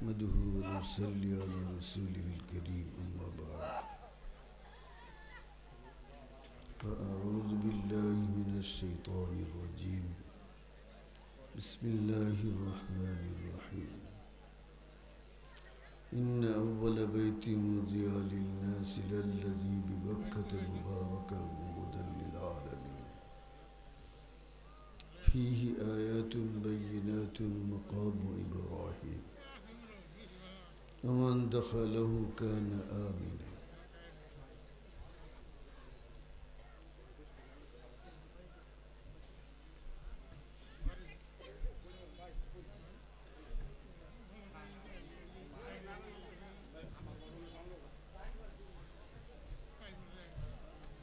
نحمده ونصلي على رسوله الكريم أما بعد فأعوذ بالله من الشيطان الرجيم بسم الله الرحمن الرحيم إن أول بيت وضع للناس للذي ببكة مباركا وهدى للعالمين فيه آيات بينات مقام إبراهيم ومن دخله كان آمنا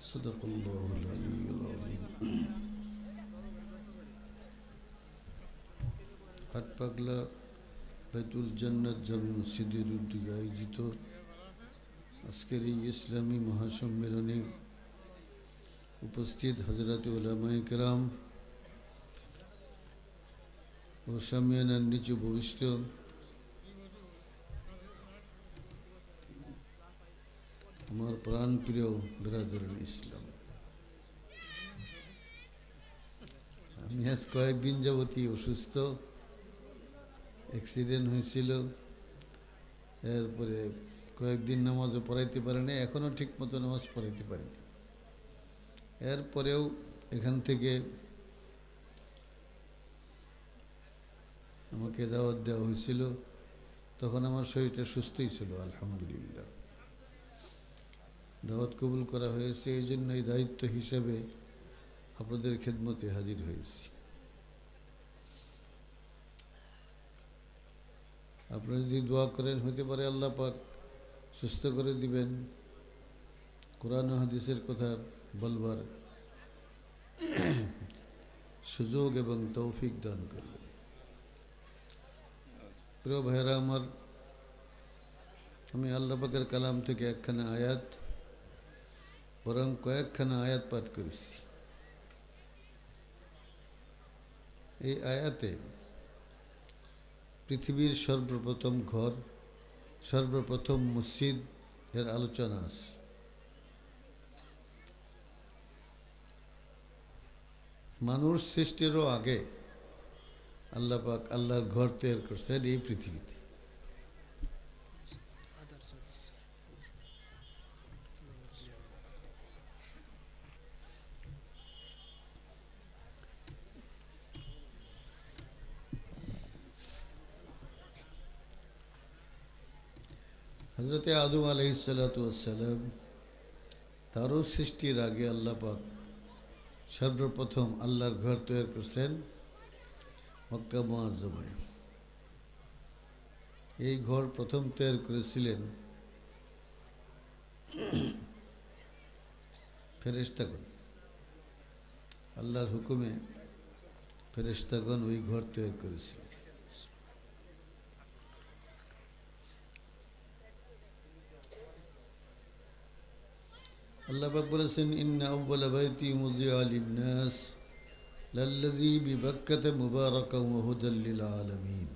صدق الله العلي العظيم হাটপাগলা বাইতুল জান্নাত জামে মসজিদের উদ্যোগে আয়োজিত আজকের এই ইসলামী মহাসম্মেলনে উপস্থিত হযরতে উলামায়ে কেরাম ও সামিয়ানার নিচু ভূমিষ্ঠ আমার প্রাণপ্রিয় ব্রাদার ইসলাম, আমি আজ কয়েকদিন যাবতই অসুস্থ, অ্যাক্সিডেন্ট হয়েছিল, এরপরে কয়েকদিন নামাজও পড়াইতে পারিনি, এখনও ঠিকমতো নামাজ পড়াইতে পারিনি। এরপরেও এখান থেকে আমাকে দাওয়াত দেওয়া হয়েছিল, তখন আমার শরীরটা সুস্থই ছিল, আলহামদুলিল্লাহ। দাওয়াত কবুল করা হয়েছে, এই জন্য এই দায়িত্ব হিসাবে আপনাদের খেদমতে হাজির হয়েছি। আপনারা যদি দোয়া করেন, হতে পারে আল্লাহ পাক সুস্থ করে দিবেন, কোরআন ও হাদিসের কথা বলবার সুযোগ এবং তৌফিক দান করবেন। প্রিয় ভাইরা আমার, আমি আল্লাহ পাকের কালাম থেকে একখানা আয়াত, বরং কয়েকখানা আয়াত পাঠ করেছি। এই আয়াতে পৃথিবীর সর্বপ্রথম ঘর, সর্বপ্রথম মসজিদ এর আলোচনা আছে। মানুষ সৃষ্টিরও আগে আল্লাহ পাক আল্লাহর ঘর তৈরি করছেন এই পৃথিবীতে। হযরতে আদম আলাইহিসসালাতু ওয়াসসালাম, তারও সৃষ্টির আগে আল্লাহ পাক সর্বপ্রথম আল্লাহর ঘর তৈরি করছেন মক্কা মুআজ্জমায়। এই ঘর প্রথম তৈরি করেছিলেন ফেরেশতাগণ। আল্লাহর হুকুমে ফেরেশতাগণ ওই ঘর তৈরি করেছিলেন। আল্লাহ পাক বলেছেন, ইন্না আউওয়ালা বাইতি উযিআ লিন-নাস লাল্লাযী বিবাক্কাতা মুবারাকান ওয়া হুদাল লিল আলামিন।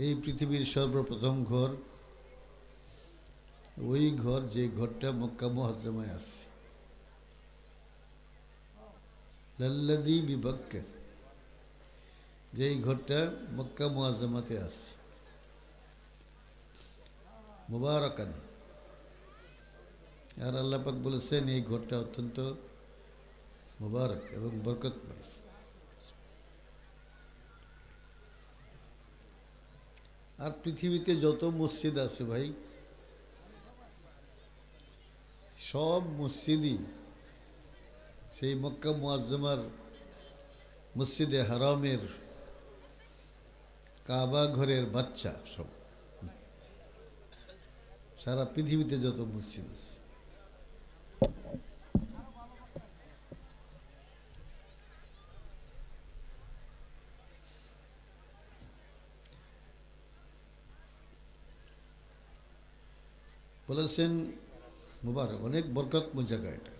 এই পৃথিবীর সর্বপ্রথম ঘর ওই ঘর যে ঘরটা মক্কা মুআজ্জমায় আছে। লাল্লাযী বিবাক্কা, যেই ঘরটা মক্কা মুআজ্জমাতে আছে। মুবারাকান, আর আল্লাহ পাক বলেছেন এই ঘরটা অত্যন্ত মুবারক এবং বরকতময়। আর পৃথিবীতে যত মসজিদ আছে ভাই, সব মসজিদই সেই মক্কা মুআজ্জমার মসজিদে হারামের কাবা ঘরের বাচ্চা। সব সারা পৃথিবীতে যত মসজিদ আছে, বলেছেন মুবারক, অনেক বরকতময় জায়গা এটা।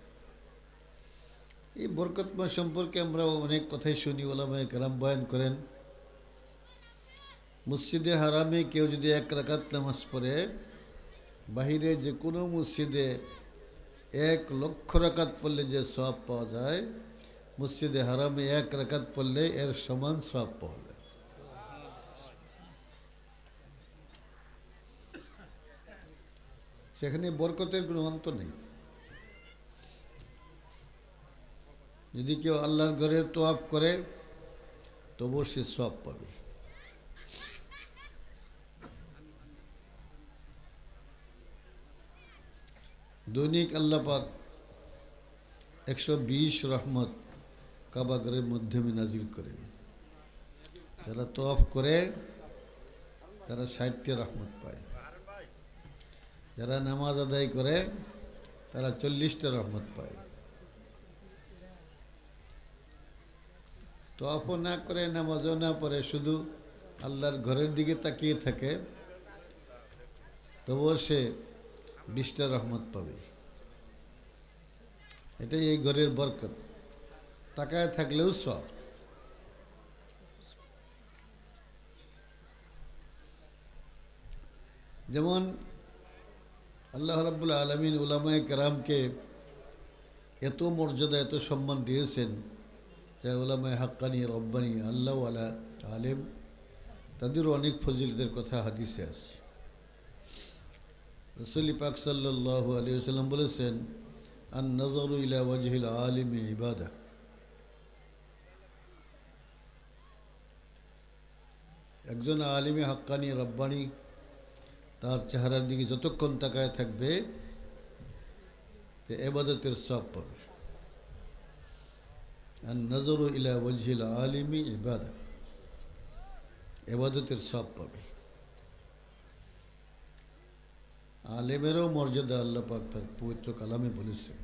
এই বরকতময় সম্পর্কে আমরা অনেক কথাই শুনি, ওলামায়ে কেরাম বয়ান করেন। মসজিদে হারামে কেউ যদি 1 রাকাত নামাজ পড়ে, বাহিরে যে কোনো মসজিদে 1,00,000 রাকাত পড়লে যে সওয়াব পাওয়া যায়, মসজিদে হারামে 1 রাকাত পড়লে এর সমান সওয়াব পাওয়া যায়। সেখানে বরকতের কোনো অন্ত নেই। যদি কেউ আল্লাহর ঘরে তোয়াফ করে তবুও সে সওয়াব পাবে। দৈনিক আল্লাহ পাক 120 রহমত কাবা ঘরের মাধ্যমে নাজিল করেন। যারা তোয়াফ করে তারা 60টা রহমত পায়, যারা নামাজ আদায় করে তারা 40টা রহমত পায়। তোয়াফও না করে, নামাজও না পড়ে, শুধু আল্লাহর ঘরের দিকে তাকিয়ে থাকে, তবুও সে 20টা রহমত পাবে। এটাই এই ঘরের বরকত। তাকায় থাকলেও সব। যেমন আল্লাহ রাব্বুল আলামিন উলামায়ে কেরামকে এত মর্যাদা, এত সম্মান দিয়েছেন যে উলামায়ে হাক্কানি, রব্বানি, আল্লাহওয়ালা আলেম, তাদেরও অনেক ফজিলতের কথা হাদিসে আছে। রাসূল পাক সাল্লাল্লাহু আলাইহি ওয়াসাল্লাম বলেছেন, আন নাযরু ইলা ওয়াজহিল আলিমি ইবাদা। একজন আলিমে হাক্কানি, রব্বানি, তার চেহারার দিকে যতক্ষণ তাকায় থাকবে ইবাদতের সওয়াব পাবে। আন নাযরু ইলা ওয়াজহিল আলিমি ইবাদা, ইবাদতের সওয়াব পাবে। আলেমেরও মর্যাদা আল্লাহ পাক তার পবিত্র কালামে বলেছেন।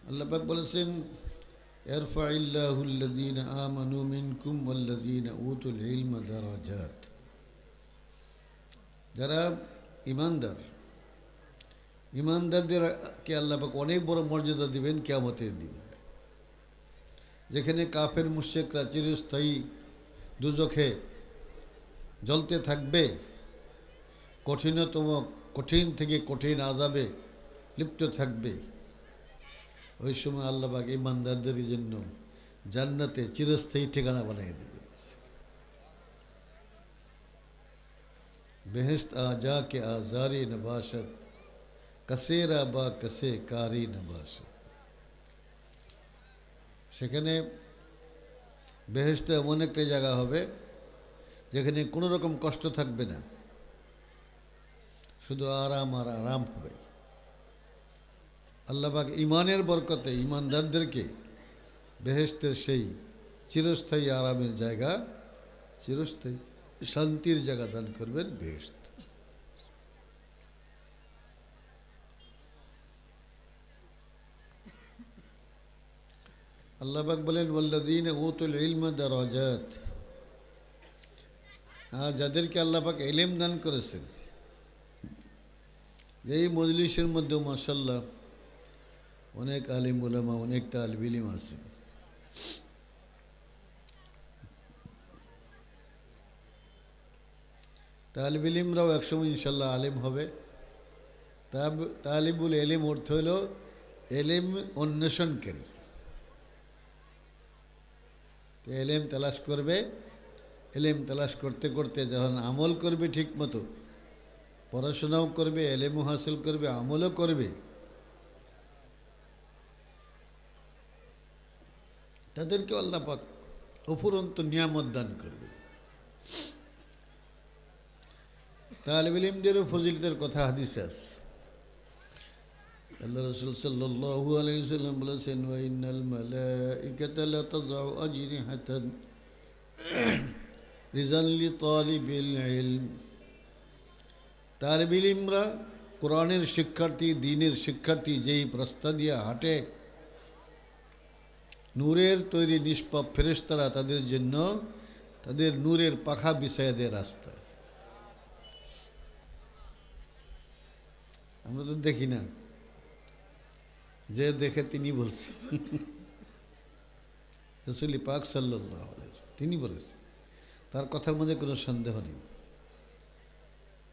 আল্লাহ পাক বলেছেন, ইরফাইল্লাহুল্লাযীনা আমানু মিনকুম ওয়াল্লাযীনা উতুল ইলমা দারাজাত। যারা ঈমানদার, ঈমানদারদেরকে আল্লাহ পাক অনেক বড় মর্যাদা দিবেন কিয়ামতের দিন। যেখানে কাফের মুশরিকরা চিরস্থায়ী দুজখে জ্বলতে থাকবে, কঠিন থেকে কঠিন আযাবে লিপ্ত থাকবে, ওই সময় আল্লাহ পাক ঈমানদারদের জন্য জান্নাতে চিরস্থায়ী ঠিকানা বানিয়ে দেবে। বেহেশত আজা কে আজারি নবাসত, কসেরা বা কসে কারি নবাসত। সেখানে বেহেশত এমন একটা জায়গা হবে যেখানে কোনো রকম কষ্ট থাকবে না, শুধু আরাম আর আরাম হবে। আল্লাহ পাক ঈমানের বরকতে ঈমানদারদেরকে বেহেশতের সেই চিরস্থায়ী আরামের জায়গা, চিরস্থায়ী শান্তির জায়গা দান করবেন, বেহেশত। আল্লাহ পাক বলেন, ওয়াল্লাযীনা উতুল ইলমা দারাজাত। যাদেরকে আল্লাহ পাক ইলম দান করেছেন, এই মজলিসের মধ্যে মাশাআল্লাহ অনেক আলিম উলামা, অনেক তালিব ইলম আছে। তালিব ইলমরাও একসময় ইনশাল্লাহ আলিম হবে। তালিবুল ইলম অর্থ হল ইলম অন্বেষণকারী। ইলম তালাশ করবে, ইলম তালাশ করতে করতে যখন আমল করবে, ঠিক মতো পড়াশোনাও করবে, ইলমও হাসিল করবে, আমলও করবে, তাদেরকে আল্লাহ পাক অফুরন্ত নিয়ামত দান করবে। তালিব ইলমদেরও ফজিলতের কথা হাদিসে আছে। আল্লাহ রাসূল সাল্লাল্লাহু আলাইহি ওয়াসাল্লাম বলেছেন, ওয়া ইন্নাল মালাইকাতা লাতাযউ আজনিহাতান রিজান লিতালিবিল ইলম। তালিব ইলমরা, কোরআনের শিক্ষার্থী, দ্বীনের শিক্ষার্থী যেই রাস্তা দিয়ে হাঁটে, নূরের তৈরি নিষ্পাপ ফেরেশতারা তাদের জন্য তাদের নূরের পাখা বিছায়া দেয় রাস্তায়। আমরা তো দেখি না, যে দেখে তিনি বলছেন, রাসূল পাক সাল্লাল্লাহু আলাইহি ওয়াসাল্লাম তিনি বলেছেন, তার কথার মধ্যে কোনো সন্দেহ নেই।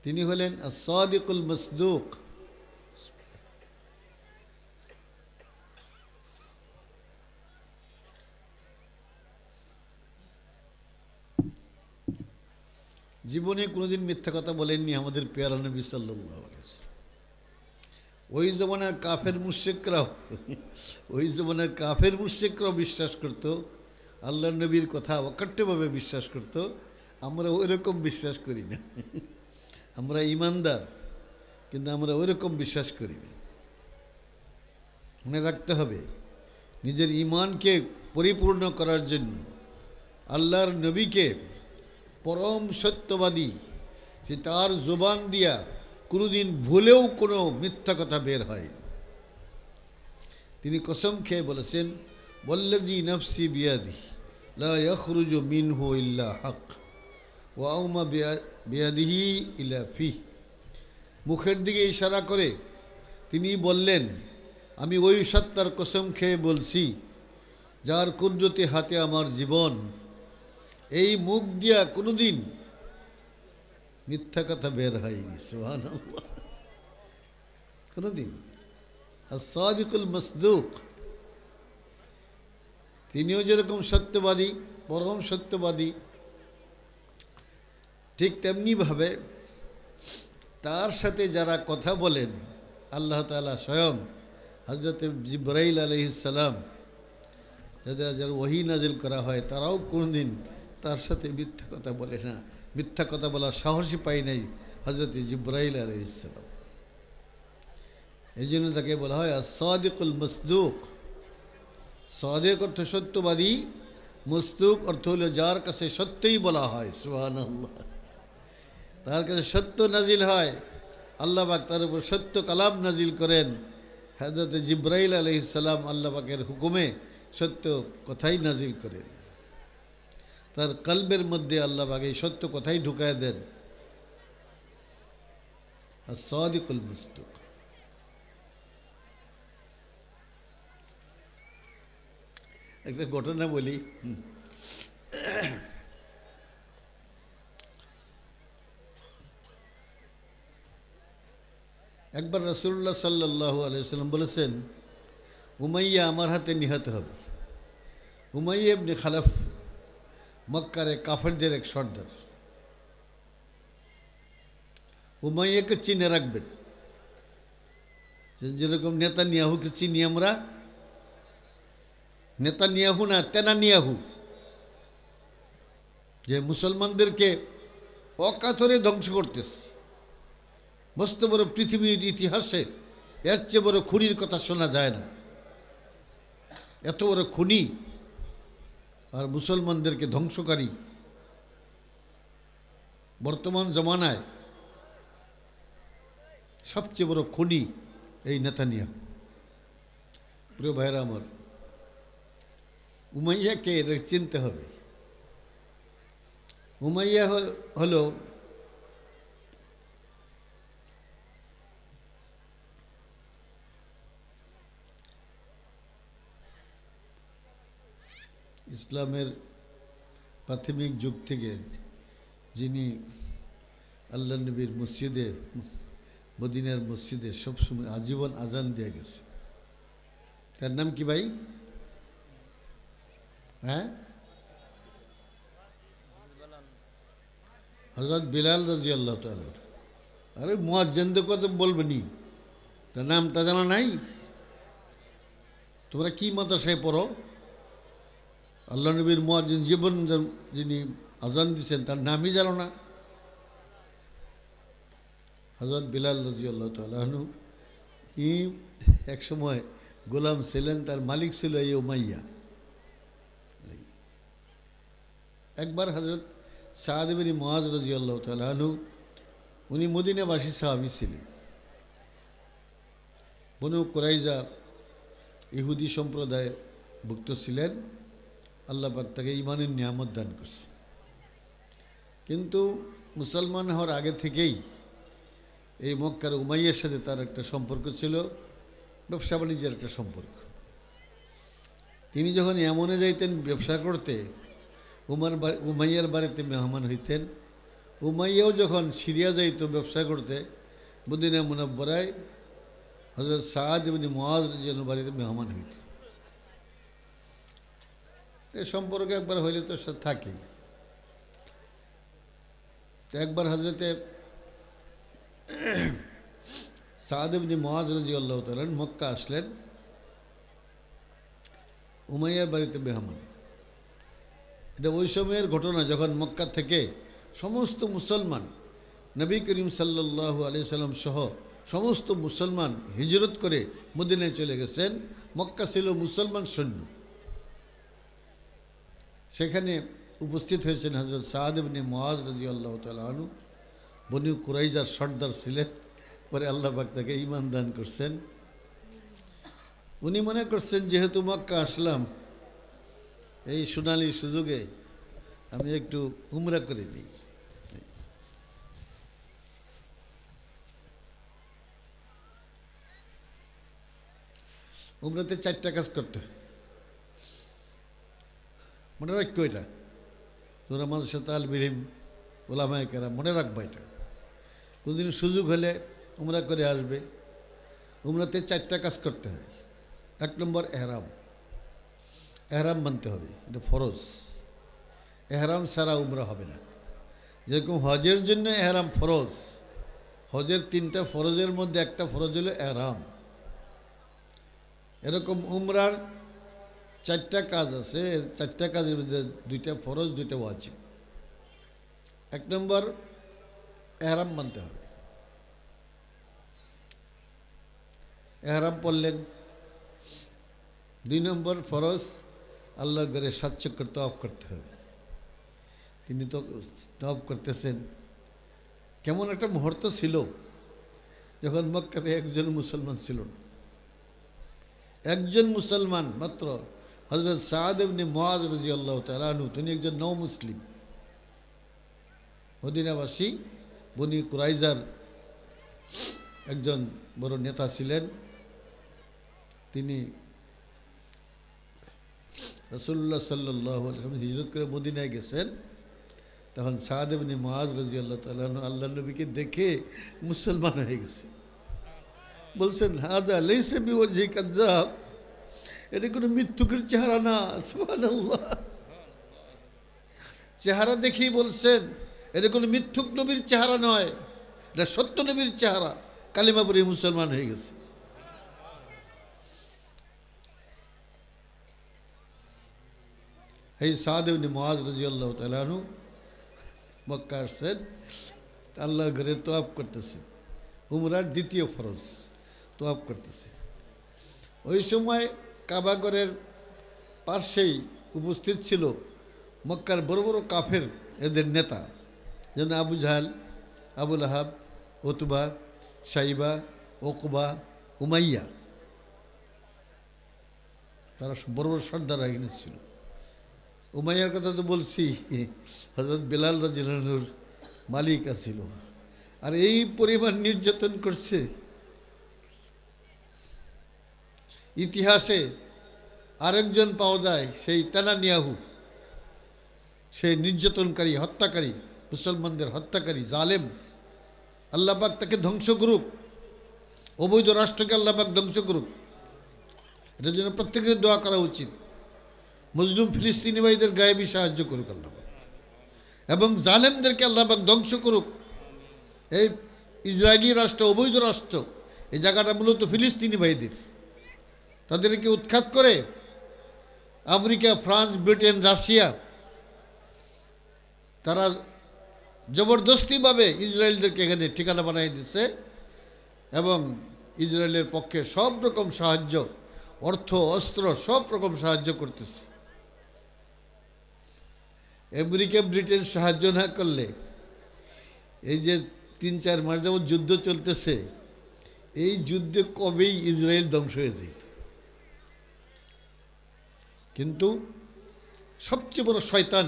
তিনি হলেন আস-সাদিকুল মাসদুক। জীবনে কোনোদিন মিথ্যা কথা বলেননি আমাদের পেয়ারা নবী সাল্লাল্লাহু আলাইহি ওয়াসাল্লাম। ওই জমানার কাফের মুশরিকরাও বিশ্বাস করত, আল্লাহর নবীর কথা অকাট্যভাবে বিশ্বাস করত। আমরা ওইরকম বিশ্বাস করি না। আমরা ইমানদার, কিন্তু আমরা ওইরকম বিশ্বাস করি না। মনে রাখতে হবে, নিজের ইমানকে পরিপূর্ণ করার জন্য আল্লাহর নবীকে পরম সত্যবাদী, যে তার জবান দিয়া কোনোদিন ভুলেও কোনো মিথ্যা কথা বের হয়। তিনি কসম খেয়ে বলেছেন, ওয়াল্লাযী নাফসি বিয়াদি লা ইয়াখরুজু মিনহু ইল্লা হক ওয়া আউমা বিয়াদিহি ইলা ফিহ। মুখের দিকে ইশারা করে তিনি বললেন, আমি ওই সত্তার কসম খেয়ে বলছি যার কুদরতি হাতে আমার জীবন, এই মুখ দিয়া কোনোদিন মিথ্যা কথা বের হয়নি। সুবহানাল্লাহ, কোনোদিন। আস-সাদিকুল মাসদুক, তিনিও যেরকম সত্যবাদী, পরম সত্যবাদী, ঠিক তেমনিভাবে তার সাথে যারা কথা বলেন, আল্লাহ তাআলা স্বয়ং হযরত জিবরাইল আলাইহিস সালাম, যাদের ওহী নাজিল করা হয়, তারাও কোনোদিন তার সাথে মিথ্যা কথা বলে না। মিথ্যা কথা বলার সাহসই পাই নাই হযরত জিবরাইল আলাইহিস সালাম। এই জন্য তাকে বলা হয় আস-সাদিকুল মাসদুক। সাদিক অর্থ সত্যবাদী, মসদুক অর্থ হলো যার কাছে সত্যই বলা হয়। সুবহানাল্লাহ, তার কাছে সত্য নাজিল হয়, আল্লাহ পাক তার উপর সত্য কালাম নাজিল করেন। হযরত জিবরাইল আলাইহিস সালাম আল্লাহ পাকের হুকুমে সত্য কথাই নাজিল করেন। তার কলবের মধ্যে আল্লাহ পাক এই সত্য কথাই ঢুকায় দেন। আস-সাদিকুল মাসদুক। একটা ঘটনা বলি। একবার রাসূলুল্লাহ সাল্লাল্লাহু আলাইহি ওয়াসাল্লাম বলেছেন, উমাইয়া আমার হাতে নিহত হবে। উমাইয়া ইবনে খালাফ মক্কার কাফেরদের এক সর্দার। উমাইয়াকে চিনে রাখবেন, যেরকম নেতানিয়াহুকে চিনি আমরা। নেতানিয়াহু না, তেনানিয়াহু, যে মুসলমানদেরকে অকাতরে ধ্বংস করতেছে। মস্ত বড় পৃথিবীর ইতিহাসে এর চেয়ে বড় খুনির কথা শোনা যায় না। এত বড় খুনি আর মুসলমানদেরকে ধ্বংসকারী বর্তমান জমানায় সবচেয়ে বড় খুনি এই নেতানিয়াহু। প্রিয় ভাইরা আমার, উমাইয়াকে চিনতে হবে। উমাইয়া হলো ইসলামের প্রাথমিক যুগ থেকে যিনি আল্লাহ নবীর মসজিদে, মদিনার মসজিদে সবসময় আজীবন আজান দিয়ে গেছে। তার নাম কি ভাই? হ্যাঁ, হযরত বিলাল রাদিয়াল্লাহু তাআলা। আরে মুয়াজ্জিনদের কথা বলবেনি, তার নামটা জানা নাই? তোমরা কি মাদ্রাসায় পড়ো? আল্লাহ নবীর মুয়াজ্জিন জীবন যিনি আজান দিয়েছেন তার নামই জানো না? হযরত বিলাল রাদিয়াল্লাহু তাআলা আনহু এক সময় গোলাম ছিলেন, তার মালিক ছিল এই উমাইয়া। একবার হযরত সাদ ইবনে মুআজ রাদিয়াল্লাহু তাআলা আনহু, উনি মদিনাবাসী সাহাবী ছিলেন। বনু কুরাইজা ইহুদি সম্প্রদায় ভুক্ত ছিলেন। আল্লাহ পাক তাকে ঈমানের নিয়ামত দান করছে, কিন্তু মুসলমান হওয়ার আগে থেকেই এই মক্কার উমাইয়ার সাথে তার একটা সম্পর্ক ছিল। ব্যবসা বাণিজ্যের একটা সম্পর্ক। তিনি যখন এমনে যাইতেন ব্যবসা করতে, উমাইয়ার বাড়িতে মেহমান হইতেন। উমাইয়াও যখন সিরিয়া যাইত ব্যবসা করতে মদিনা মুনাব্বরায়, হযরত সাদ ইবনে মুআয রাদিয়াল্লাহু আনহু বাড়িতে মেহমান হইত। এই সম্পর্ক একবার হইলে তো সে থাকেই। একবার হযরতে সাদ ইবনে মুআয রাদিয়াল্লাহু তাআলা মক্কা আসলেন, উমাইয়ার বাড়িতে মেহমান। এটা ওই সময়ের ঘটনা যখন মক্কা থেকে সমস্ত মুসলমান, নবী করিম সাল্লাল্লাহু আলাইহি সাল্লাম সহ সমস্ত মুসলমান হিজরত করে মদিনায় চলে গেছেন। মক্কা ছিল মুসলমান সৈন্য। সেখানে উপস্থিত হয়েছেন হযরত সাদ ইবনে মুআয রাদিয়াল্লাহু তাআলা আনহু। বনি কুরাইজার সর্দার ছিলেন, পরে আল্লাহ পাক তাকে ঈমান দান করছেন। উনি মনে করছেন যেহেতু মক্কা আসলাম, এই সোনালী সুযোগে আমি একটু উমরা করে নিই। উমরাতে 4টা কাজ করতে হয়, মনে রাখবো এটা। তোরা মানুষ তাল বিরিম ওলামায়ে কেরাম মনে রাখবা এটা। কোনদিন সুযোগ হলে উমরা করে আসবে। উমরাতে 4টা কাজ করতে হয়। 1 নম্বর এহরাম। এহরাম মানতে হবে, এটা ফরজ। এহরাম ছাড়া উমরা হবে না। যেরকম হজের জন্য এহরাম ফরজ, হজের 3টা ফরজের মধ্যে একটা ফরজ হলো এহরাম। এরকম উমরার 4টা কাজ আছে। 4টা কাজের মধ্যে 2টা ফরজ, 2টা ওয়াজিব। 1 নম্বর এহরাম মানতে হবে। এহরাম পড়লেন। 2 নম্বর ফরজ, আল্লাহর ঘরে 7 চক্কর তওয়াফ করতে হবে। তিনি তো তওয়াফ করতেছেন। কেমন একটা মুহূর্ত ছিল যখন মক্কাতে একজন মুসলমান ছিল না। একজন মুসলমান মাত্র, হযরত সাদ ইবনে মুআয রাদিয়াল্লাহু তাআলা আনহু। তিনি একজন নও মুসলিম, মদিনাবাসী, বনি কুরাইজার একজন বড় নেতা ছিলেন। তিনি রাসূলুল্লাহ সাল্লাল্লাহু আলাইহি ওয়াসাল্লাম হিজরত করে মদিনায় গেছেন। তখন সাদ ইবনে মুআয রাদিয়াল্লাহু তাআলা আনহু আল্লাহর নবীকে দেখে মুসলমান হয়ে গেছে। বলছেন, হাদা লাইসা বিওয়াজহি কাযাব, এটা কোনো মিথ্যুকের চেহারা না। সুবহানাল্লাহ। চেহারা দেখেই বলছেন এটা কোনো মিথ্যুক নবীর চেহারা নয়, এটা সত্য নবীর চেহারা। কালিমা পড়ে মুসলমান হয়ে গেছে। এই সাদ ইবনে মুআয রাদিয়াল্লাহু তাআলা আনহু মক্কা আসছেন, আল্লাহর ঘরে তওয়াফ করতেছেন। উমরার 2য় ফরজ, তওয়াফ করতেছে। ওই সময় কাবা ঘরের পাশেই উপস্থিত ছিল মক্কার বড় বড় কাফের এদের নেতা, যেন আবু জাহাল, আবু লাহাব, উতবা, শাইবা, উকবা, উমাইয়া। তারা বড় বড় সর্দার এখানে ছিল। উমাইয়ার কথা তো বলছি, হযরত বেলাল রাদিয়াল্লাহু আনহুর মালিকা ছিল। আর এই পরিমাণ নির্যাতন করছে। ইতিহাসে আরেকজন পাওয়া যায়, সেই তানানিয়াহু, সেই নির্যাতনকারী, হত্যাকারী, মুসলমানদের হত্যাকারী, জালেম। আল্লাহ পাক তাকে ধ্বংস করুক, অবৈধ রাষ্ট্রকে আল্লাহ পাক ধ্বংস করুক। এটার জন্য প্রত্যেকের দোয়া করা উচিত। মজলুম ফিলিস্তিনি ভাইদের গায়েবী সাহায্য করুক আল্লাহ পাক, এবং জালেমদেরকে আল্লাহ পাক ধ্বংস করুক। এই ইসরায়েলি রাষ্ট্র, অবৈধ রাষ্ট্র, এই জায়গাটা মূলত ফিলিস্তিনি ভাইদের। তাদেরকে উৎখাত করে আমেরিকা, ফ্রান্স, ব্রিটেন, রাশিয়া তারা জবরদস্তিভাবে ইসরায়েলদেরকে এখানে ঠিকানা বানিয়ে দিচ্ছে, এবং ইসরায়েলের পক্ষে সব রকম সাহায্য, অর্থ, অস্ত্র, সব রকম সাহায্য করতেছে। আমেরিকা, ব্রিটেন সাহায্য না করলে, এই যে 3-4 মাস যাবত যুদ্ধ চলতেছে, এই যুদ্ধে কবেই ইসরায়েল ধ্বংস হয়ে যেত। কিন্তু সবচেয়ে বড় শয়তান,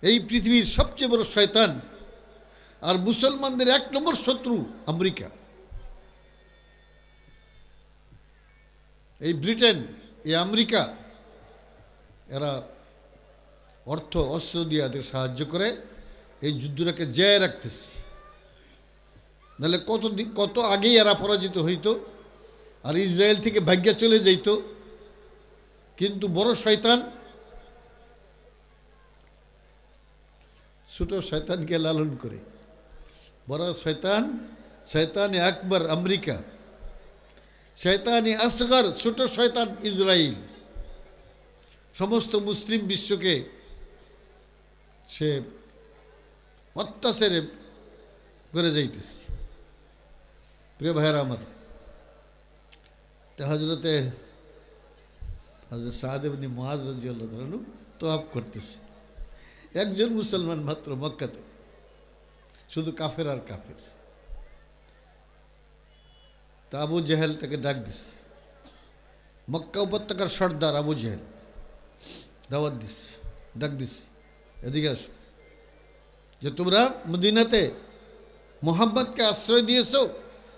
এই পৃথিবীর সবচেয়ে বড় শয়তান আর মুসলমানদের 1 নম্বর শত্রু আমেরিকা। এই ব্রিটেন, এই আমেরিকা, এরা অর্থ অস্ত্র দিয়ে এদের সাহায্য করে এই যুদ্ধটাকে জয় রাখতেছে। নাহলে কত আগেই এরা পরাজিত হইতো আর ইসরায়েল থেকে ভাগ্যে চলে যাইত। কিন্তু বড় শয়তান ছোট শয়তানকে লালন করে। বড় শয়তান, শয়তান আকবর আমেরিকা, শয়তানি আসগর ছোট শয়তান ইসরায়েল, সমস্ত মুসলিম বিশ্বকে সে অত্যাচারে করে যাইতেছে। প্রিয় ভাইয়েরা আমার, হজরতে সাদ ইবনে মুআজ রাদিয়াল্লাহু তাআলা তওয়াফ করতেছে, একজন মুসলমান মাত্র মক্কাতে, শুধু কাফের আর কাফের। তা আবু জেহেল তাকে ডাক দিছে, মক্কা উপত্যকার সর্দার আবু জেহেল দাওয়াত দিছে, ডাক দিছে, এদিকে আসো, যে তোমরা মদিনাতে মুহাম্মদকে আশ্রয় দিয়েছো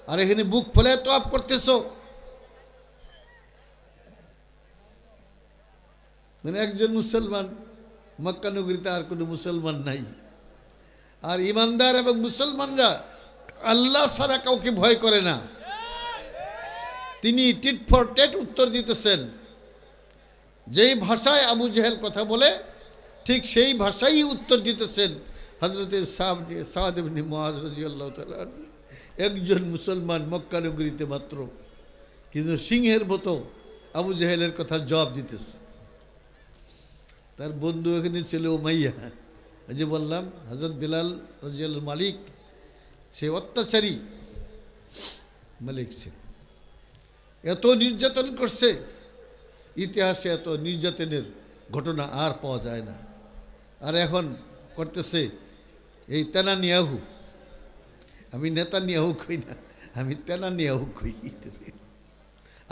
আর এখানে বুক ফেলে তওয়াফ করতেছো। মানে একজন মুসলমান, মক্কা নগরীতে আর কোনো মুসলমান নাই। আর ইমানদার এবং মুসলমানরা আল্লাহ ছাড়া কাউকে ভয় করে না। তিনি টিট ফর টেট উত্তর দিতেছেন। যেই ভাষায় আবু জেহেল কথা বলে ঠিক সেই ভাষাই উত্তর দিতেছেন হযরতে সাদ ইবনে মুআজ রাদিয়াল্লাহু তাআলা। একজন মুসলমান মক্কা নগরীতে মাত্র, কিন্তু সিংহের মতো আবু জেহেলের কথা জবাব দিতেছে। তার বন্ধু এখানে ছিল উমাইয়া, যে বললাম হযরত বিলাল রাদিয়াল্লাহু মালিক, সে অত্যাচারী মালিক ছিল, এত নির্যাতন করছে, ইতিহাসে এত নির্যাতনের ঘটনা আর পাওয়া যায় না। আর এখন করতেছে এই নেতানিয়াহু, আমি নেতানিয়াহু কই না, আমি নেতানিয়াহু কই।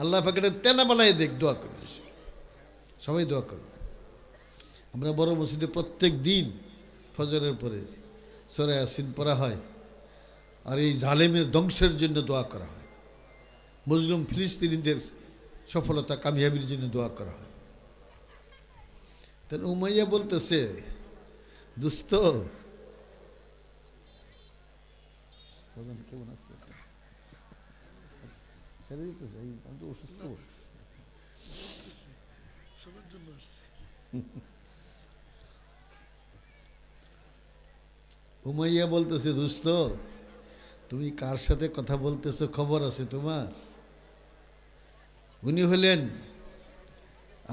আল্লাহ পাকের তেনা বানায় দেখ, দোয়া করি, সবাই দোয়া করবে। আমরা বড় মসজিদে প্রত্যেক দিন ফজরের পরে সূরা ইয়াসিন পড়া হয়, আর এই জালেমের ধ্বংসের জন্য দোয়া করা হয়, মুসলিম ফিলিস্তিনিদের সফলতা কামিয়াবির জন্য দোয়া করা হয়। তাহলে উমাইয়া বলতেছে, দোস্ত কেমন আছে, উমাইয়া বলতেছে, দোস্ত তুমি কার সাথে কথা বলতেছো, খবর আছে তোমার? উনি হলেন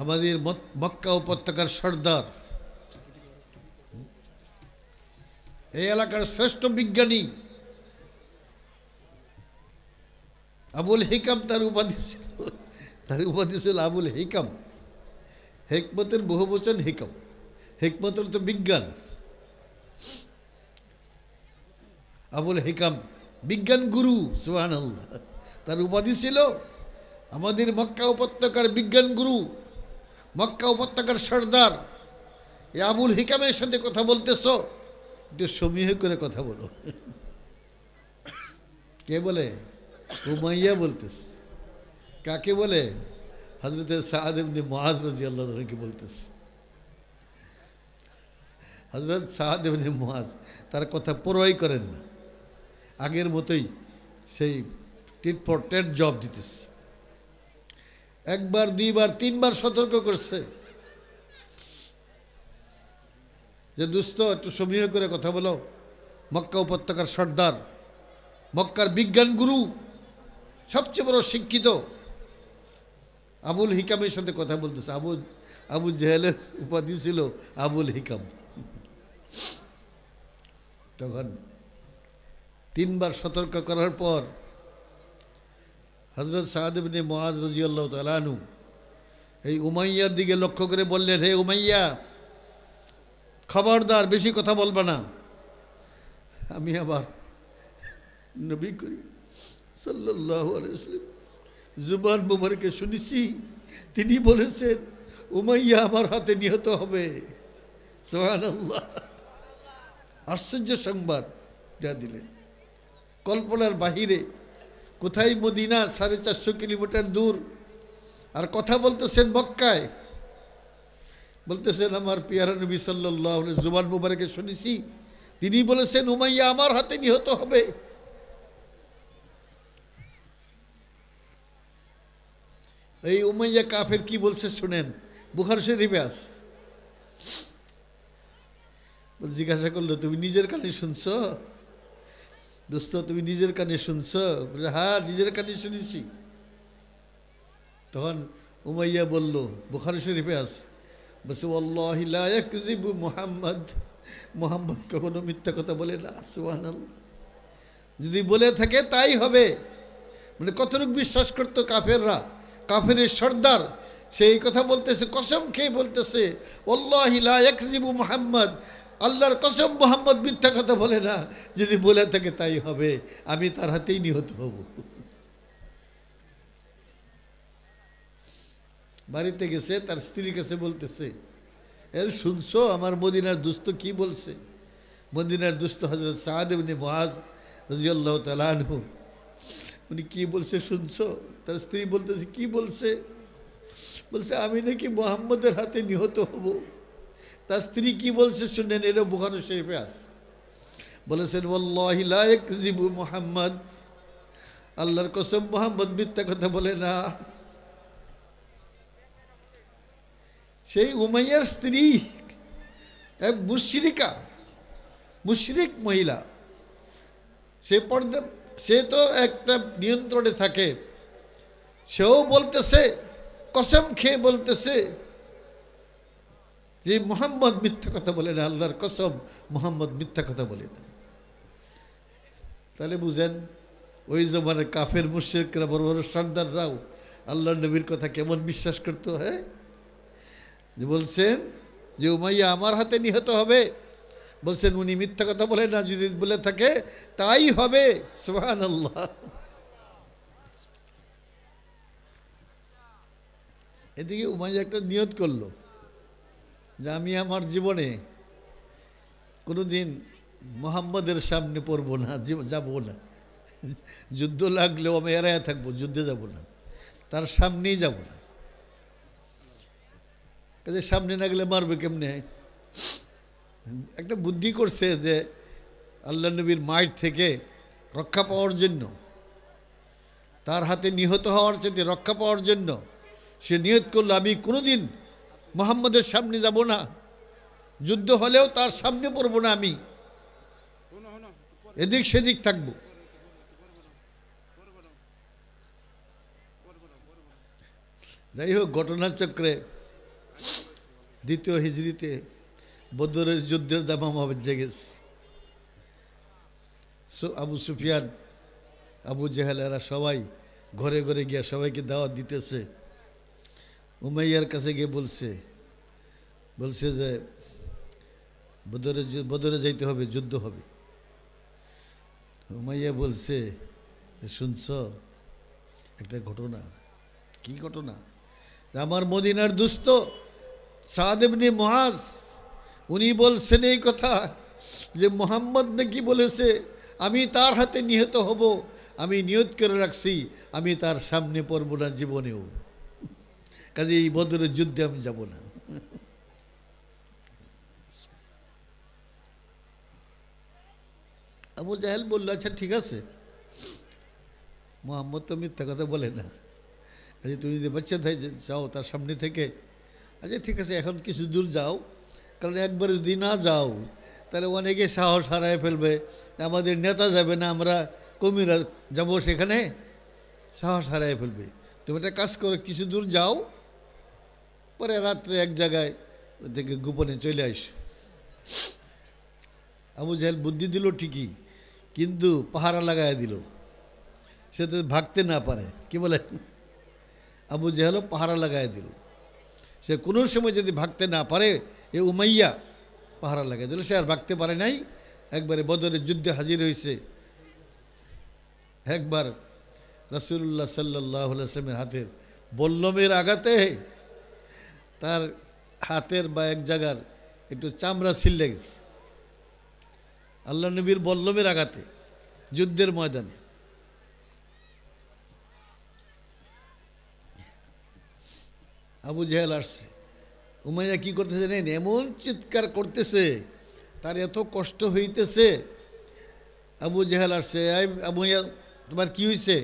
আমাদের মক্কা উপত্যকার সর্দার, এই এলাকার শ্রেষ্ঠ বিজ্ঞানী আবুল হিকাম। তার উপাধি ছিল আবুল হিকাম। হিকমতের বহুবচন হিকাম, হিকমতের তো বিজ্ঞান। আবুল হিকাম বিজ্ঞান গুরু, সুবহানাল্লাহ। তার উপাধি ছিল আমাদের মক্কা উপত্যকার বিজ্ঞান গুরু, মক্কা উপত্যকার সর্দার। এই আবুল হিকামের সাথে কথা বলতেছো, একটু সমীহ করে কথা বলো। কে বলে? উমাইয়া বলতেছে। কাকে বলে? হযরত সাদ ইবনে মুআজ রাদিয়াল্লাহু আনহু কে বলতেছে। হযরত সাদ ইবনে মুআজ তার কথা পরোয়াই করেন না, আগের মতোই সেই টিট ফর টেট জব দিতেছে। একবার, দুইবার, তিনবার সতর্ক করছে যে দোস্ত একটু সমীহ করে কথা বলো। মক্কা উপত্যকার সর্দার, মক্কার বিজ্ঞান গুরু, সবচেয়ে বড় শিক্ষিত আবুল হিকামের সাথে কথা বলতেছে। আবু জেহেলের উপাধি ছিল আবুল হিকাম। তখন তিনবার সতর্ক করার পর হযরত সাদ ইবনে মুআজ রাদিয়াল্লাহু তাআলা আনহু এই উমাইয়ার দিকে লক্ষ্য করে বললেন, হে উমাইয়া, খবরদার, বেশি কথা বলবা না। আমি আবার নবী করিম সাল্লাল্লাহু আলাইহি ওয়াসাল্লাম জুবান মুবারকে শুনেছি, তিনি বলেছেন উমাইয়া আমার হাতে নিহত হবে। সুবহানাল্লাহ, আশ্চর্য সংবাদ যা দিলেন, কল্পনার বাহিরে। কোথায় মদিনা, 450 কিলোমিটার দূর, আর কথা বলতেছেন মক্কায়, বলতেছেন আমার পিয়ারা নবী সাল্লাল্লাহু আলাইহি জুবান মুবারকে শুনেছি তিনি বলেছেন উমাইয়া আমার হাতে নিহত হবে। এই উমাইয়া কাফের কি বলছে শুনেন, বুখারী শরীফে আছে। জিজ্ঞাসা করলো তুমি নিজের কানে শুনছো? দোস্ত তুমি নিজের কানে শুনছো? বলে হ্যাঁ নিজের কানে শুনেছি। তখন উমাইয়া বলল, বুখারী শরীফে আছে, বলছে ওয়াল্লাহি লা ইয়াকযিবু মুহাম্মদ, মুহাম্মদ কখনো মিথ্যা কথা বলে না। সুবহানাল্লাহ। যদি বলে থাকে তাই হবে। মানে কতটুকু বিশ্বাস করতো কাফেররা, কাফেরের সর্দার সেই কথা বলতেছে, কসম খেয়ে বলতেছে ওয়াল্লাহি লা ইয়াকযিবু মুহাম্মদ, আল্লাহর কসম মুহাম্মদ মিথ্যা কথা বলে না, যদি বলে থাকে তাই হবে, আমি তার হাতেই নিহত হব। বাড়িতে গেছে তার স্ত্রীর কাছে বলতেছে, এর শুনছো আমার মদিনার দুস্থ কি বলছে? মদিনার দুস্থ হযরত সাদ ইবনে মুআজ রাদিয়াল্লাহু তাআলা আনহু, উনি কি বলছে শুনছো? তার স্ত্রী বলতেছে কি বলছে? বলছে আমি নাকি মুহাম্মদের হাতে নিহত হব। তার স্ত্রী কি বলছে শুনেন, এটা বুখারী শরীফে আছে। বলেছেন ওয়াল্লাহি লা ইয়াকযিবু মুহাম্মদ, আল্লাহর কসম মুহাম্মদ মিথ্যা কথা বলে না। সেই উমাইয়ার স্ত্রী এক মুশরিকা, মুশরিক মহিলা, সে পর্দা, সে তো একটা নিয়ন্ত্রণে থাকে, সেও বলতেছে, কসম খেয়ে বলতেছে যে মুহাম্মদ মিথ্যা কথা বলে না, আল্লাহর কসম মুহাম্মদ মিথ্যা কথা বলে না। তাহলে বুঝেন ওই জমানের কাফের মুশরিকরা, বড় বড় সর্দাররাও আল্লাহর নবীর কথা কেমন বিশ্বাস করতো। হ্যাঁ, যে বলছেন যে উমাইয়া আমার হাতে নিহত হবে, বলছেন উনি মিথ্যা কথা বলে না, যদি বলে থাকে তাই হবে। সুবহানাল্লাহ। এদিকে উমাইয়া একটা নিয়ত করলো যে আমি আমার জীবনে কোনোদিন মুহাম্মদের সামনে পড়বো না, যাবো না, যুদ্ধ লাগলেও আমি এড়ায় থাকবো, যুদ্ধে যাব না, তার সামনেই যাব না। কাজে সামনে না গেলে মারবে কেমনে? একটা বুদ্ধি করছে যে আল্লাহ নবীর মায়ের থেকে রক্ষা পাওয়ার জন্য, তার হাতে নিহত হওয়ার চেয়ে রক্ষা পাওয়ার জন্য সে নিয়ত করলো আমি কোনোদিন মুহাম্মদের সামনে যাব না, যুদ্ধ হলেও তার সামনে পড়ব না, আমি এদিক সেদিক থাকবো। যাই হোক, ঘটনাচক্রে দ্বিতীয় হিজরিতে বদরের যুদ্ধের দামামা বেজে গেছে। আবু সুফিয়ান, আবু জেহেল এরা সবাই ঘরে ঘরে গিয়া সবাইকে দাওয়াত দিতেছে। উমাইয়ার কাছে গিয়ে বলছে যে বদরে যাইতে হবে, যুদ্ধ হবে। উমাইয়া বলছে শুনছ একটা ঘটনা? কি ঘটনা? আমার মদিনার দুস্থ সাদ ইবনে মুআজ, উনি বলছেন এই কথা যে মুহাম্মদ নাকি বলেছে আমি তার হাতে নিহত হব, আমি নিয়ত করে রাখছি আমি তার সামনে পড়ব না জীবনেও, কাজে এই বদরের যুদ্ধে আমি যাব না। আবু জাহেল বলল আচ্ছা ঠিক আছে, মুহাম্মদ তো মিথ্যা কথা বলে না, আচ্ছা তুমি যদি বাচ্চা যাও তার সামনে থেকে, আচ্ছা ঠিক আছে এখন কিছু দূর যাও, কারণ একবার যদি না যাও তাহলে অনেকে সাহস হারায় ফেলবে, আমাদের নেতা যাবে না, আমরা কর্মীরা যাব, সেখানে সাহস হারায় ফেলবে। তুমি একটা কাজ করো, কিছু দূর যাও, পরে রাত্রে এক জায়গায় থেকে গোপনে চলে আস। আবু জাহেল বুদ্ধি দিল ঠিকই, কিন্তু পাহারা লাগাই দিল, সে তো ভাগতে না পারে। কি বলে? আবু জাহেলও পাহারা লাগাই দিল, সে কোনো সময় যদি ভাগতে না পারে, এ উমাইয়া পাহারা লাগাই দিল, সে আর ভাগতে পারে নাই, একবারে বদরের যুদ্ধে হাজির হয়েছে। একবার রাসূলুল্লাহ সাল্লাল্লাহু আলাইহি ওয়াসাল্লামের হাতের বল্লমের আঘাতে তার হাতের বা এক জায়গার একটু চামড়া ছিঁড়ে গেছে, আল্লাহ নবীর বল্লমের আঘাতে যুদ্ধের ময়দানে। আবু জেহেল আসছে। উমাইয়া কি করতেছে জানেন? এমন চিৎকার করতেছে, তার এত কষ্ট হইতেছে। আবু জেহেল আসছে, আবু ইয়া তোমার কি হয়েছে?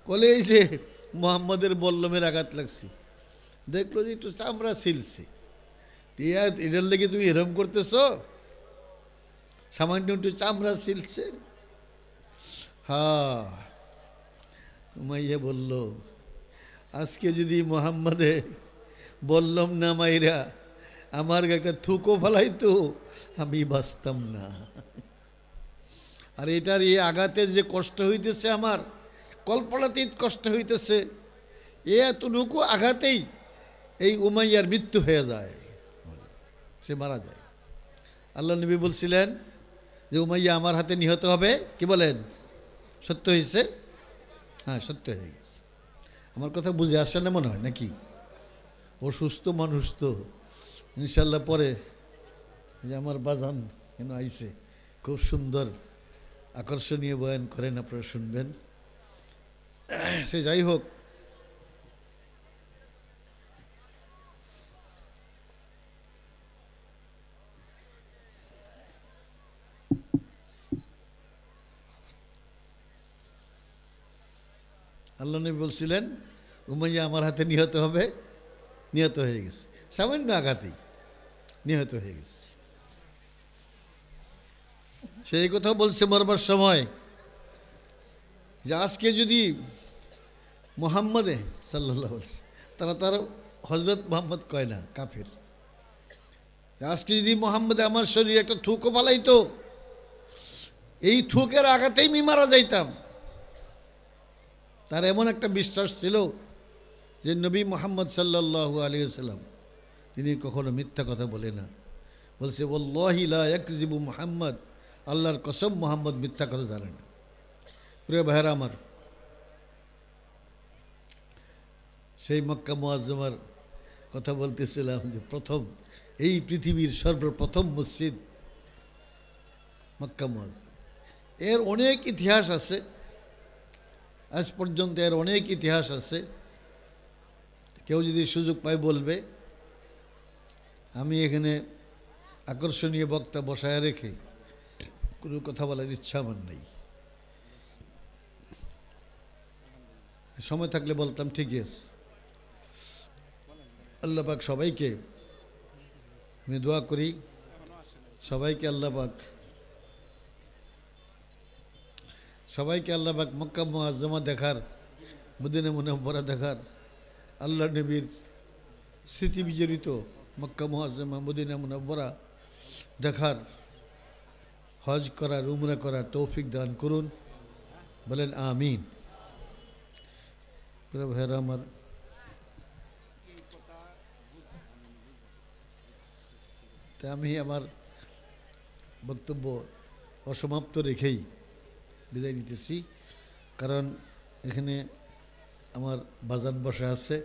কলে এই যে মোহাম্মদের বল্লমের আঘাত লাগছে। দেখলো যে একটু চামড়া ছিলছে। এটার লেগে তুমি এরম করতেছ? সামান্য একটু চামড়া ছিলছে। হ্যাঁ, উমাইয়া বলল, আজকে যদি মোহাম্মদে বললাম না মাইরা আমার একটা থুকো ফেলাইতো, আমি বাঁচতাম না। আর এটার এই আঘাতে যে কষ্ট হইতেছে, আমার কল্পনাতীত কষ্ট হইতেছে। এতটুকু আঘাতেই এই উমাইয়ার মৃত্যু হয়ে যায়, সে মারা যায়। আল্লাহ নবী বলছিলেন যে উমাইয়া আমার হাতে নিহত হবে। কি বলেন? সত্য হয়েছে? হ্যাঁ, সত্য হয়ে গেছে। আমার কথা বুঝে আসে না মনে হয় নাকি? অসুস্থ মানুষ তো, ইনশাল্লাহ পরে যে আমার বাজান কেন আইছে, খুব সুন্দর আকর্ষণীয় বয়ান করেন, আপনারা শুনবেন। সে যাই হোক, আল্লাহ নবী বলছিলেন উমাইয়া আমার হাতে নিহত হবে, নিহত হয়ে গেছে। সামান্য আঘাতেই নিহত হয়ে গেছে। সেই কথা বলছে মরবার সময় যে আজকে যদি মোহাম্মদে সাল্লাল্লাহু আলাইহি ওয়াসাল্লাম, তার হজরত মোহাম্মদ কয় না, কাফের। আজকে যদি মোহাম্মদে আমার শরীরে একটা থুকও পালাইতো, এই থুকের আঘাতেই আমি মারা যাইতাম। তার এমন একটা বিশ্বাস ছিল যে নবী মোহাম্মদ সাল্লাল্লাহু আলাইহি ওয়াসাল্লাম তিনি কখনো মিথ্যা কথা বলে না। বলছে ওয়াল্লাহি লা ইয়াকযিবু মুহাম্মদ, আল্লাহর কসম মোহাম্মদ মিথ্যা কথা জানে না। প্রিয় ভাইরা আমার, সেই মক্কা মুআজ্জমার কথা বলতেছিলাম যে প্রথম এই পৃথিবীর সর্বপ্রথম মসজিদ মক্কা মুআজ্জম। এর অনেক ইতিহাস আছে, আজ পর্যন্ত এর অনেক ইতিহাস আছে। কেউ যদি সুযোগ পায় বলবে। আমি এখানে আকর্ষণীয় বক্তা বসায় রেখে কোনো কথা বলার ইচ্ছা আমার নেই। সময় থাকলে বলতাম, ঠিকই আছে। আল্লাহ পাক সবাইকে, আমি দোয়া করি সবাইকে আল্লাহ পাক মক্কা মুআজ্জমা দেখার, মদিনা মুনাওয়ারা দেখার, আল্লাহ নবীর স্মৃতি বিজড়িত মক্কা মুআজ্জমা মদিনা মুনাওয়ারা দেখার, হজ করার, উমরা করার তৌফিক দান করুন। বলেন আমিন। ভাইরা আমার, তাই আমি আমার বক্তব্য অসমাপ্ত রেখেই বিদায় নিতেছি, কারণ এখানে আমার বাজান বসা আছে।